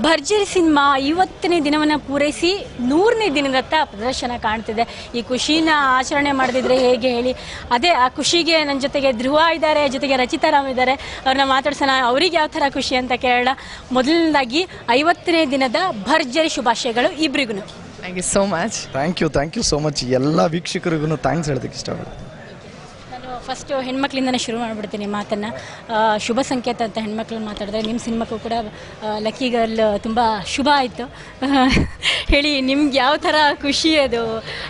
ಭರ್ಜರಿ ಸಿನಿಮಾ ಇವತ್ತನೇ ದಿನವನ್ನು ಪೂರೈಸಿ 100ನೇ ದಿನದತ್ತ ಪ್ರದರ್ಶನ ಕಾಣ್ತಿದೆ. ಈ ಖುಷಿನ ಆಚರಣೆ ಮಾಡದಿದ್ರೆ ಹೇಗೆ ಹೇಳಿ. ಅದೇ ಆ ಖುಷಿಗೆ ನನ್ನ ಜೊತೆಗೆ ಧ್ರುವ ಇದ್ದಾರೆ, ಜೊತೆಗೆ ರಚಿತಾ ರಾಮ್ ಇದ್ದಾರೆ. ಅವ್ರನ್ನ ಮಾತಾಡ್ಸೋಣ, ಅವ್ರಿಗೆ ಯಾವ ಥರ ಖುಷಿ ಅಂತ ಕೇಳೋಣ. ಮೊದಲನೇದಾಗಿ 50ನೇ ದಿನದ ಭರ್ಜರಿ ಶುಭಾಶಯಗಳು ಇಬ್ಬರಿಗೂ. Thank you so much. Thank you so much. ಎಲ್ಲ ವೀಕ್ಷಕರಿಗೂ ಥ್ಯಾಂಕ್ಸ್ ಹೇಳೋದಕ್ಕೆ ಇಷ್ಟಪಡ್ತೀನಿ. ಫಸ್ಟು ಹೆಣ್ಮಕ್ಳಿಂದನೇ ಶುರು ಮಾಡಿಬಿಡ್ತೀನಿ ಮಾತನ್ನು. ಶುಭ ಸಂಕೇತ ಅಂತ ಹೆಣ್ಮಕ್ಳು ಮಾತಾಡಿದ್ರೆ ನಿಮ್ಮ ಸಿನಿಮಾಕ್ಕೂ ಕೂಡ ಲಕ್ಕಿ ಗರ್ಲ್ ತುಂಬ ಶುಭ ಆಯಿತು. ಹೇಳಿ, ನಿಮ್ಗೆ ಯಾವ ಥರ ಖುಷಿ ಅದು?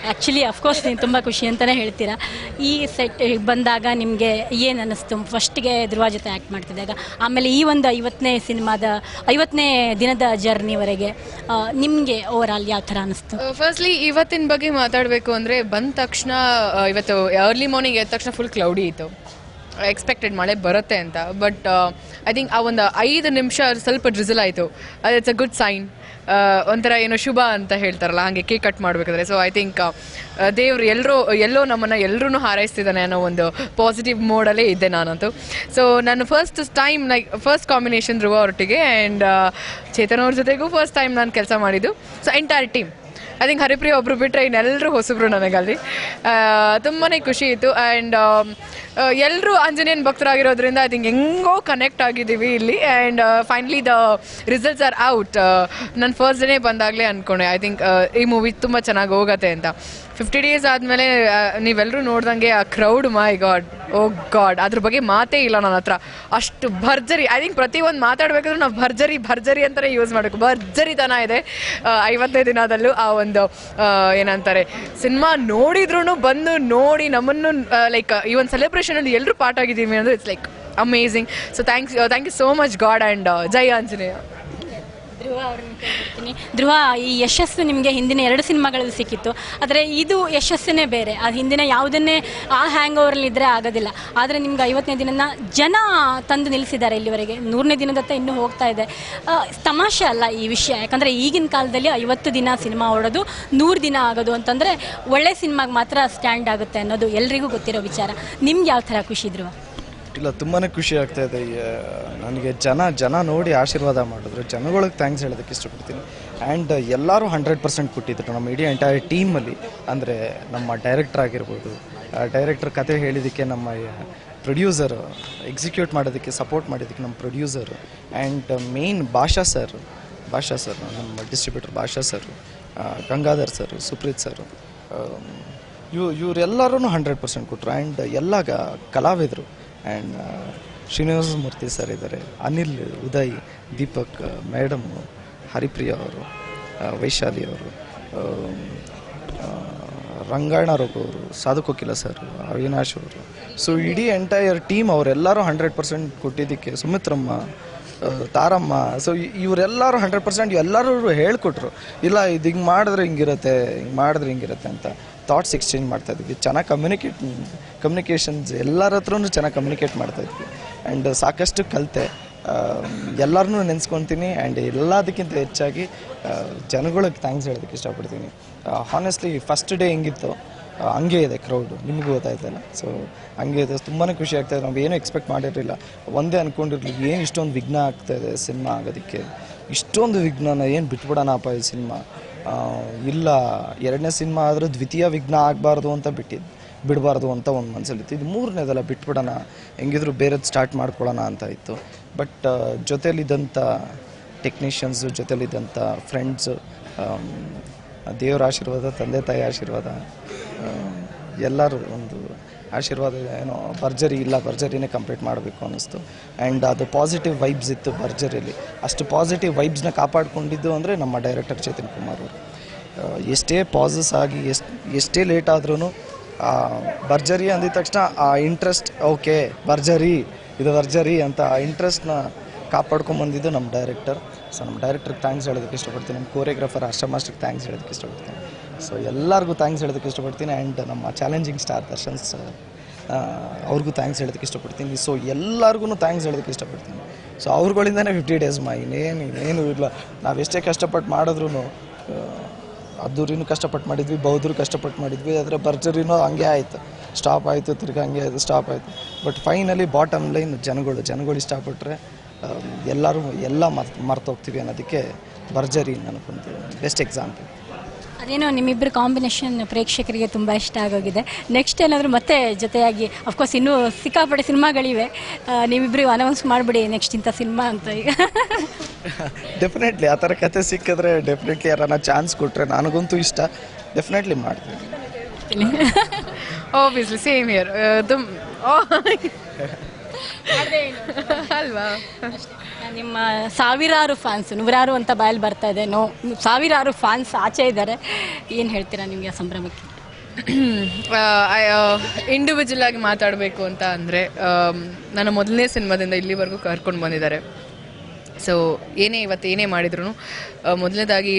ಆ್ಯಕ್ಚುಲಿ ಅಫ್ಕೋರ್ಸ್ ನೀವು ತುಂಬ ಖುಷಿ ಅಂತಲೇ ಹೇಳ್ತೀರಾ. ಈ ಸೆಟ್ ಬಂದಾಗ ನಿಮಗೆ ಏನು ಅನ್ನಿಸ್ತು ಫಸ್ಟ್ಗೆ ಧ್ರುವ ಜೊತೆ ಆ್ಯಕ್ಟ್ ಮಾಡ್ತಿದ್ದಾಗ? ಆಮೇಲೆ ಈ ಒಂದು 50ನೇ ದಿನದ ಜರ್ನಿವರೆಗೆ ನಿಮಗೆ ಓವರ್ ಆಲ್ ಯಾವ ಥರ ಅನ್ನಿಸ್ತು? ಫಸ್ಟ್ಲಿ ಇವತ್ತಿನ ಬಗ್ಗೆ ಮಾತಾಡಬೇಕು ಅಂದರೆ, ಬಂದ ತಕ್ಷಣ ಇವತ್ತು ಅರ್ಲಿ ಮಾರ್ನಿಂಗ್ ಎದ್ದ ತಕ್ಷಣ ಫುಲ್ ಕ್ಲೌಡಿ ಇತ್ತು. ಎಕ್ಸ್ಪೆಕ್ಟೆಡ್ ಮಳೆ ಬರುತ್ತೆ ಅಂತ. ಬಟ್ ಐ ಥಿಂಕ್ ಆ ಒಂದು 5 ನಿಮಿಷ ಸ್ವಲ್ಪ ಡ್ರಿಸಲ್ ಆಯಿತು. It's a good sign. ಒಂಥರ ಏನೋ ಶುಭ ಅಂತ ಹೇಳ್ತಾರಲ್ಲ, ಹಾಗೆ ಕೇಕ್ ಕಟ್ ಮಾಡಬೇಕಾದ್ರೆ. ಸೊ ಐ ಥಿಂಕ್ ದೇವ್ರು ಎಲ್ಲೋ ನಮ್ಮನ್ನು ಎಲ್ಲರೂ ಹಾರೈಸ್ತಿದ್ದಾನೆ ಅನ್ನೋ ಒಂದು ಪಾಸಿಟಿವ್ ಮೋಡಲ್ಲೇ ಇದ್ದೆ ನಾನಂತೂ. ಸೊ ನಾನು ಫಸ್ಟ್ ಕಾಂಬಿನೇಷನ್ ಧ್ರುವ ಒಟ್ಟಿಗೆ ಆ್ಯಂಡ್ ಚೇತನ್ ಅವ್ರ ಜೊತೆಗೂ ಫಸ್ಟ್ ಟೈಮ್ ನಾನು ಕೆಲಸ ಮಾಡಿದ್ದು. So entire team, I think Haripriya ಒಬ್ಬರು ಬಿಟ್ಟರೆ ಇನ್ನೆಲ್ಲರೂ ಹೊಸಬ್ರು ನನಗಲ್ಲಿ. ತುಂಬಾ ಖುಷಿ ಇತ್ತು. ಆ್ಯಂಡ್ ಎಲ್ಲರೂ ಆಂಜನೇಯನ್ ಭಕ್ತರಾಗಿರೋದ್ರಿಂದ ಐ ಥಿಂಕ್ ಹೆಂಗೋ ಕನೆಕ್ಟ್ ಆಗಿದ್ದೀವಿ ಇಲ್ಲಿ. And finally the results are out. ನಾನು ಫಸ್ಟ್ ಡೇನೇ ಬಂದಾಗಲೇ ಅಂದ್ಕೊಂಡೆ ಐ ಥಿಂಕ್ ಈ ಮೂವಿ ತುಂಬ ಚೆನ್ನಾಗಿ ಹೋಗುತ್ತೆ ಅಂತ. 50 ಡೇಸ್ ಆದಮೇಲೆ ನೀವೆಲ್ಲರೂ ನೋಡ್ದಂಗೆ ಆ ಕ್ರೌಡ್, ಮೈ ಗಾಡ್, ಓ ಗಾಡ್, ಅದ್ರ ಬಗ್ಗೆ ಮಾತೇ ಇಲ್ಲ ನನ್ನ ಹತ್ರ. ಅಷ್ಟು ಭರ್ಜರಿ. ಐ ಥಿಂಕ್ ಪ್ರತಿಯೊಂದು ಮಾತಾಡಬೇಕಾದ್ರೂ ನಾವು ಭರ್ಜರಿ ಅಂತಲೇ ಯೂಸ್ ಮಾಡಬೇಕು. ಭರ್ಜರಿತನ ಇದೆ 50ನೇ ದಿನದಲ್ಲೂ. ಆ ಒಂದು ಏನಂತಾರೆ, ಸಿನಿಮಾ ನೋಡಿದ್ರೂ ಬಂದು ನೋಡಿ ನಮ್ಮನ್ನು ಲೈಕ್ ಈ ಒಂದು ಸೆಲೆಬ್ರೇಷನಲ್ಲಿ ಎಲ್ಲರೂ ಪಾರ್ಟ್ ಆಗಿದ್ದೀವಿ ಅಂದರೆ it's like amazing. So thank you so much god and ಜೈ ಆಂಜನೇಯ. ಧ್ರುವ ಅವ್ರನ್ನ ಕೇಳ್ತೀನಿ. ಧ್ರುವ, ಈ ಯಶಸ್ಸು ನಿಮಗೆ ಹಿಂದಿನ 2 ಸಿನಿಮಾಗಳಲ್ಲಿ ಸಿಕ್ಕಿತ್ತು, ಆದರೆ ಇದು ಯಶಸ್ಸೇ ಬೇರೆ. ಅದು ಹಿಂದಿನ ಯಾವುದನ್ನೇ ಆ ಹ್ಯಾಂಗ್ ಓವರಲ್ಲಿದ್ದರೆ ಆಗೋದಿಲ್ಲ. ಆದರೆ ನಿಮ್ಗೆ 50ನೇ ದಿನನ ಜನ ತಂದು ನಿಲ್ಲಿಸಿದ್ದಾರೆ ಇಲ್ಲಿವರೆಗೆ. 100ನೇ ದಿನದತ್ತ ಇನ್ನೂ ಹೋಗ್ತಾ ಇದೆ. ತಮಾಷೆ ಅಲ್ಲ ಈ ವಿಷಯ. ಯಾಕಂದರೆ ಈಗಿನ ಕಾಲದಲ್ಲಿ 50 ದಿನ ಸಿನಿಮಾ ಓಡೋದು, 100 ದಿನ ಆಗೋದು ಅಂತಂದರೆ ಒಳ್ಳೆ ಸಿನಿಮಾಗೆ ಮಾತ್ರ ಸ್ಟ್ಯಾಂಡ್ ಆಗುತ್ತೆ ಅನ್ನೋದು ಎಲ್ರಿಗೂ ಗೊತ್ತಿರೋ ವಿಚಾರ. ನಿಮ್ಗೆ ಯಾವ ಥರ ಖುಷಿ ಧ್ರುವ? ಇಲ್ಲ, ತುಂಬಾ ಖುಷಿ ಆಗ್ತಾಯಿದೆ ನನಗೆ. ಜನ ನೋಡಿ ಆಶೀರ್ವಾದ ಮಾಡಿದ್ರು. ಜನಗಳಿಗೆ ಥ್ಯಾಂಕ್ಸ್ ಹೇಳೋದಕ್ಕೆ ಇಷ್ಟಪಡ್ತೀನಿ. ಆ್ಯಂಡ್ ಎಲ್ಲರೂ 100% ಕೊಟ್ಟಿದ್ರು ನಮ್ಮ ಇಡೀ ಎಂಟೈರ್ ಟೀಮಲ್ಲಿ. ಅಂದರೆ ನಮ್ಮ ಡೈರೆಕ್ಟರ್ ಆಗಿರ್ಬೋದು, ಡೈರೆಕ್ಟರ್ ಕತೆ ಹೇಳಿದ್ದಕ್ಕೆ ನಮ್ಮ ಪ್ರೊಡ್ಯೂಸರು, ಎಕ್ಸಿಕ್ಯೂಟ್ ಮಾಡೋದಕ್ಕೆ ಸಪೋರ್ಟ್ ಮಾಡಿದ್ದಕ್ಕೆ ನಮ್ಮ ಪ್ರೊಡ್ಯೂಸರು, ಆ್ಯಂಡ್ ಮೇನ್ ಭಾಷಾ ಸರ್, ನಮ್ಮ ಡಿಸ್ಟ್ರಿಬ್ಯೂಟರ್ ಭಾಷಾ sir, Gangadhar sir, Supreeth sir, ಇವರೆಲ್ಲರೂ 100% ಕೊಟ್ಟರು. ಆ್ಯಂಡ್ ಎಲ್ಲ ಕಲಾವಿದರು. ಆ್ಯಂಡ್ ಶ್ರೀನಿವಾಸ ಮೂರ್ತಿ ಸರ್ ಇದ್ದಾರೆ, ಅನಿಲ್, ಉದಯ್, ದೀಪಕ್, ಮೇಡಮ್ಮು, ಹರಿಪ್ರಿಯ ಅವರು, ವೈಶಾಲಿ ಅವರು, ರಂಗಾಯಣ ರಘು, ಸಾಧು ಕೋಕಿಲ ಸರ್, ಅವಿನಾಶ್ ಅವರು. ಸೊ ಇಡೀ ಎಂಟೈರ್ ಟೀಮ್ ಅವರೆಲ್ಲರೂ 100% ಕೊಟ್ಟಿದ್ದಕ್ಕೆ, ಸುಮಿತ್ರಮ್ಮ, ತಾರಮ್ಮ, ಸೊ ಇವರೆಲ್ಲರೂ 100% ಎಲ್ಲರೂ ಹೇಳ್ಕೊಟ್ರು. ಇಲ್ಲ, ಇದು ಹಿಂಗೆ ಮಾಡಿದ್ರೆ ಹಿಂಗಿರುತ್ತೆ ಅಂತ ಥಾಟ್ಸ್ ಎಕ್ಸ್ಚೇಂಜ್ ಮಾಡ್ತಾಯಿದ್ವಿ. ಚೆನ್ನಾಗಿ ಕಮ್ಯುನಿಕೇಷನ್ಸ್ ಎಲ್ಲರ ಹತ್ರನೂ ಚೆನ್ನಾಗಿ ಕಮ್ಯುನಿಕೇಟ್ ಮಾಡ್ತಾಯಿದ್ವಿ. ಆ್ಯಂಡ್ ಸಾಕಷ್ಟು ಕಲಿತೆ. ಎಲ್ಲರನ್ನೂ ನೆನೆಸ್ಕೊತೀನಿ. ಆ್ಯಂಡ್ ಎಲ್ಲದಕ್ಕಿಂತ ಹೆಚ್ಚಾಗಿ ಜನಗಳಿಗೆ ಥ್ಯಾಂಕ್ಸ್ ಹೇಳೋದಕ್ಕೆ ಇಷ್ಟಪಡ್ತೀನಿ. ಹಾನೆಸ್ಟ್ಲಿ ಫಸ್ಟ್ ಡೇ ಹೆಂಗಿತ್ತು ಹಂಗೆ ಇದೆ ಕ್ರೌಡು, ನಿಮಗೂ ಗೊತ್ತಾಯ್ತಲ್ಲ. ಸೊ ಹಂಗೆ ಇದೆ, ತುಂಬಾ ಖುಷಿ ಆಗ್ತಾಯಿದೆ. ನಾವು ಏನೂ ಎಕ್ಸ್ಪೆಕ್ಟ್ ಮಾಡಿರಲಿಲ್ಲ, ಒಂದೇ ಅಂದ್ಕೊಂಡಿರಲಿಲ್ಲ. ಏನು ಇಷ್ಟೊಂದು ವಿಘ್ನ ಆಗ್ತಾಯಿದೆ ಸಿನಿಮಾ ಆಗೋದಕ್ಕೆ, ಇಷ್ಟೊಂದು ವಿಘ್ನನ ಏನು ಬಿಟ್ಬಿಡೋಣಪ್ಪ ಈ ಸಿನಿಮಾ. ಇಲ್ಲ, 2ನೇ ಸಿನಿಮಾ ಆದರೂ ದ್ವಿತೀಯ ವಿಘ್ನ ಆಗಬಾರ್ದು ಅಂತ ಬಿಡಬಾರ್ದು ಅಂತ ಒಂದು ಮನಸ್ಸಲ್ಲಿತ್ತು. ಇದು 3ನೇದಲ್ಲ, ಬಿಟ್ಬಿಡೋಣ, ಹೆಂಗಿದ್ರು ಬೇರೆದು ಸ್ಟಾರ್ಟ್ ಮಾಡ್ಕೊಳ್ಳೋಣ ಅಂತ ಇತ್ತು. ಬಟ್ ಜೊತೆಯಲ್ಲಿದ್ದಂಥ ಟೆಕ್ನಿಷಿಯನ್ಸು, ಜೊತೆಯಲ್ಲಿದ್ದಂಥ ಫ್ರೆಂಡ್ಸು, ದೇವರ ಆಶೀರ್ವಾದ, ತಂದೆ ತಾಯಿ ಆಶೀರ್ವಾದ, ಎಲ್ಲರೂ ಒಂದು ಆಶೀರ್ವಾದ, ಏನೋ ಭರ್ಜರಿನೇ ಕಂಪ್ಲೀಟ್ ಮಾಡಬೇಕು ಅನ್ನಿಸ್ತು. ಆ್ಯಂಡ್ ಅದು ಪಾಸಿಟಿವ್ ವೈಬ್ಸ್ ಇತ್ತು ಭರ್ಜರಿಯಲ್ಲಿ. ಅಷ್ಟು ಪಾಸಿಟಿವ್ ವೈಬ್ಸ್ನ ಕಾಪಾಡಿಕೊಂಡಿದ್ದು ಅಂದರೆ ನಮ್ಮ ಡೈರೆಕ್ಟರ್ ಚೇತನ್ ಕುಮಾರ್ ಅವರು. ಎಷ್ಟೇ ಪಾಸಸ್ ಆಗಿ ಎಷ್ಟೇ ಲೇಟ್ ಆದ್ರೂ ಭರ್ಜರಿ ಅಂದಿದ ತಕ್ಷಣ ಆ ಇಂಟ್ರೆಸ್ಟ್, ಓಕೆ ಭರ್ಜರಿ ಅಂತ ಆ ಇಂಟ್ರೆಸ್ಟ್ನ ಕಾಪಾಡ್ಕೊಂಬಂದಿದ್ದು ನಮ್ಮ ಡೈರೆಕ್ಟರ್. ಸೊ ನಮ್ಮ ಡೈರೆಕ್ಟ್ರಿಗೆ ಥ್ಯಾಂಕ್ಸ್ ಹೇಳೋದಕ್ಕೆ ಇಷ್ಟಪಡ್ತೀನಿ. ನಮ್ಮ ಕೋರಿಯೋಗ್ರಾಫರ್ ಹರ್ಷ ಮಾಸ್ಟ್ರಿಗೆ ಥ್ಯಾಂಕ್ಸ್ ಹೇಳೋದಕ್ಕೆ ಇಷ್ಟಪಡ್ತೀನಿ. ಸೊ ಎಲ್ಲರಿಗೂ ಥ್ಯಾಂಕ್ಸ್ ಹೇಳೋದಕ್ಕೆ ಇಷ್ಟಪಡ್ತೀನಿ. ಆ್ಯಂಡ್ ನಮ್ಮ ಚಾಲೆಂಜಿಂಗ್ ಸ್ಟಾರ್ ದರ್ಶನ್ ಸರ್, ಅವ್ರಿಗೂ ಥ್ಯಾಂಕ್ಸ್ ಹೇಳೋದಕ್ಕೆ ಇಷ್ಟಪಡ್ತೀನಿ. ಸೊ ಎಲ್ಲರಿಗೂ ಥ್ಯಾಂಕ್ಸ್ ಹೇಳೋದಕ್ಕೆ ಇಷ್ಟಪಡ್ತೀನಿ. ಸೊ ಅವ್ರುಗಳಿಂದನೇ 50 ಡೇಸ್ ಇನ್ನೇನು ಇಲ್ಲ. ನಾವು ಎಷ್ಟೇ ಕಷ್ಟಪಟ್ಟು ಮಾಡಿದ್ರೂ, ಅದ್ದೂರಿನೂ ಕಷ್ಟಪಟ್ಟು ಮಾಡಿದ್ವಿ, ಬೌದ್ಧರು ಕಷ್ಟಪಟ್ಟು ಮಾಡಿದ್ವಿ, ಆದರೆ ಭರ್ಜರಿನೂ ಹಂಗೆ ಆಯಿತು, ಸ್ಟಾಪ್ ಆಯಿತು, ತಿರ್ಗಿ ಹಂಗೆ ಆಯಿತು, ಸ್ಟಾಪ್ ಆಯಿತು. ಬಟ್ ಫೈನಲಿ ಬಾಟಮ್ ಲೈನ್ ಜನಗಳು ಇಷ್ಟಪಟ್ಟರೆ ಎಲ್ಲರೂ ಎಲ್ಲ ಮರ್ತೋಗ್ತೀವಿ ಅನ್ನೋದಕ್ಕೆ ಭರ್ಜರಿ ನನಗೊಂದು ಬೆಸ್ಟ್ ಎಕ್ಸಾಂಪಲ್. ಅದೇನೋ ನಿಮ್ಮಿಬ್ಬರು ಕಾಂಬಿನೇಷನ್ ಪ್ರೇಕ್ಷಕರಿಗೆ ತುಂಬ ಇಷ್ಟ ಆಗೋಗಿದೆ. ನೆಕ್ಸ್ಟ್ ಏನಾದರೂ ಮತ್ತೆ ಜೊತೆಯಾಗಿ ಅಫ್ಕೋರ್ಸ್ ಇನ್ನೂ ಸಿಕ್ಕಾಪಟ್ಟೆ ಸಿನಿಮಾಗಳಿವೆ, ನೀವಿಬ್ಬರು ಅನೌನ್ಸ್ ಮಾಡಿಬಿಡಿ ನೆಕ್ಸ್ಟ್ ಇಂಥ ಸಿನಿಮಾ ಅಂತ. ಈಗ ಡೆಫಿನೆಟ್ಲಿ ಆ ಥರ ಕತೆ ಸಿಕ್ಕಿದ್ರೆ ಡೆಫಿನೆಟ್ಲಿ ಯಾರನ್ನ ಚಾನ್ಸ್ ಕೊಟ್ಟರೆ ನನಗಂತೂ ಇಷ್ಟ, ಡೆಫಿನೆಟ್ಲಿ ಮಾಡ್ತೀನಿ. ಆಬ್ವಿಯಸ್ಲಿ ಸೇಮ್ ಇಯರ್ ಅಲ್ವಾ. ನಿಮ್ಮ ಸಾವಿರಾರು ಫ್ಯಾನ್ಸ್, ನೂರಾರು ಅಂತ ಬಾಯಲ್ಲಿ ಬರ್ತಾ ಇದೆ, ಸಾವಿರಾರು ಫ್ಯಾನ್ಸ್ ಆಚೆ ಇದ್ದಾರೆ, ಏನು ಹೇಳ್ತೀರಾ ನಿಮಗೆ ಆ ಸಂಭ್ರಮಕ್ಕೆ? ಇಂಡಿವಿಜುವಲ್ ಆಗಿ ಮಾತಾಡಬೇಕು ಅಂತ ಅಂದರೆ ನನ್ನ ಮೊದಲನೇ ಸಿನಿಮಾದಿಂದ ಇಲ್ಲಿವರೆಗೂ ಕರ್ಕೊಂಡು ಬಂದಿದ್ದಾರೆ. ಸೊ ಇವತ್ತು ಏನೇ ಮಾಡಿದ್ರು ಮೊದಲನೇದಾಗಿ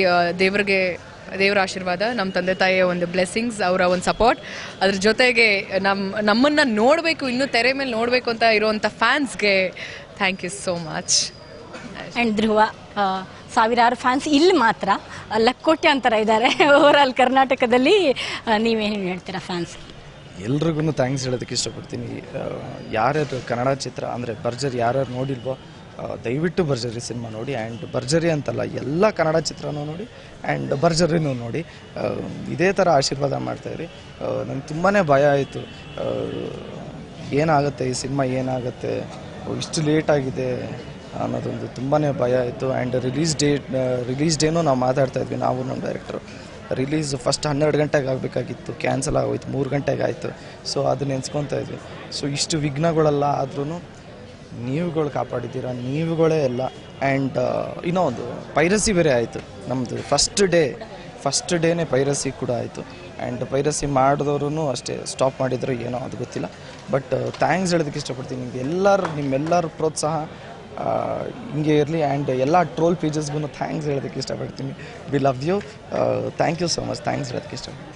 ದೇವರ ಆಶೀರ್ವಾದ, ನಮ್ಮ ತಂದೆ ತಾಯಿಯ ಒಂದು ಬ್ಲೆಸ್ಸಿಂಗ್ಸ್, ಅವರ ಒಂದು ಸಪೋರ್ಟ್, ಅದ್ರ ಜೊತೆಗೆ ನಮ್ಮನ್ನು ನೋಡಬೇಕು, ಇನ್ನೂ ತೆರೆ ಮೇಲೆ ನೋಡಬೇಕು ಅಂತ ಇರುವಂಥ ಫ್ಯಾನ್ಸ್ಗೆ thank you so much. And Dhruva, ಸಾವಿರಾರು ಫ್ಯಾನ್ಸ್ ಇಲ್ಲಿ ಮಾತ್ರ ಲಕ್ಕೋಟ್ಯಾಂತರ ಇದ್ದಾರೆ ಓವರಾಲ್ ಕರ್ನಾಟಕದಲ್ಲಿ, ನೀವೇನು ಹೇಳ್ತೀರಾ ಫ್ಯಾನ್ಸ್? ಎಲ್ರಿಗೂ ಥ್ಯಾಂಕ್ಸ್ ಹೇಳೋದಕ್ಕೆ ಇಷ್ಟಪಡ್ತೀನಿ. ಯಾರ್ಯಾರು ಕನ್ನಡ ಚಿತ್ರ ಅಂದರೆ ಭರ್ಜರಿ ಯಾರ್ಯಾರು ನೋಡಿಲ್ವೋ ದಯವಿಟ್ಟು ಭರ್ಜರಿ ಸಿನಿಮಾ ನೋಡಿ. ಆ್ಯಂಡ್ ಭರ್ಜರಿ ಅಂತಲ್ಲ, ಎಲ್ಲ ಕನ್ನಡ ಚಿತ್ರನೂ ನೋಡಿ ಆ್ಯಂಡ್ ಭರ್ಜರಿನೂ ನೋಡಿ. ಇದೇ ಥರ ಆಶೀರ್ವಾದ ಮಾಡ್ತಾಯಿರಿ. ನಂಗೆ ತುಂಬಾ ಭಯ ಆಯಿತು, ಏನಾಗುತ್ತೆ ಈ ಸಿನಿಮಾ, ಏನಾಗುತ್ತೆ ಇಷ್ಟು ಲೇಟಾಗಿದೆ ಅನ್ನೋದೊಂದು ತುಂಬಾ ಭಯ ಆಯಿತು. ಆ್ಯಂಡ್ ರಿಲೀಸ್ ಡೇನೂ ನಾವು ಮಾತಾಡ್ತಾಯಿದ್ವಿ, ನಾವು ನಮ್ಮ ಡೈರೆಕ್ಟರು. ರಿಲೀಸ್ ಫಸ್ಟ್ 12 ಗಂಟೆಗೆ ಆಗಬೇಕಾಗಿತ್ತು, ಕ್ಯಾನ್ಸಲ್ ಆಗೋಯ್ತು, 3 ಗಂಟೆಗೆ ಆಯಿತು. ಸೊ ಅದು ನೆನೆಸ್ಕೊತಾ ಇದ್ವಿ. ಸೊ ಇಷ್ಟು ವಿಘ್ನಗಳೆಲ್ಲ ಆದ್ರೂ ನೀವುಗಳು ಕಾಪಾಡಿದ್ದೀರ, ನೀವುಗಳೇ ಎಲ್ಲ. ಆ್ಯಂಡ್ ಇನ್ನೂ ಒಂದು ಪೈರಸಿ ಬೇರೆ ಆಯಿತು ನಮ್ಮದು. ಫಸ್ಟ್ ಡೇನೇ ಪೈರಸಿ ಕೂಡ ಆಯಿತು. ಆ್ಯಂಡ್ ಪೈರಸಿ ಮಾಡಿದವರು ಅಷ್ಟೇ ಸ್ಟಾಪ್ ಮಾಡಿದ್ರು ಏನೋ ಅದು ಗೊತ್ತಿಲ್ಲ. ಬಟ್ ಥ್ಯಾಂಕ್ಸ್ ಹೇಳೋದಕ್ಕೆ ಇಷ್ಟಪಡ್ತೀನಿ ನಿಮ್ಮೆಲ್ಲರ ಪ್ರೋತ್ಸಾಹ ಹಿಂಗೆ ಇರಲಿ. ಆ್ಯಂಡ್ ಎಲ್ಲ ಟ್ರೋಲ್ ಪೇಜಸ್ಗೂ ಥ್ಯಾಂಕ್ಸ್ ಹೇಳೋದಕ್ಕೆ ಇಷ್ಟಪಡ್ತೀನಿ. We love you, thank you so much, thanks ಹೇಳೋದಕ್ಕೆ ಇಷ್ಟಪಡ್ತೀನಿ.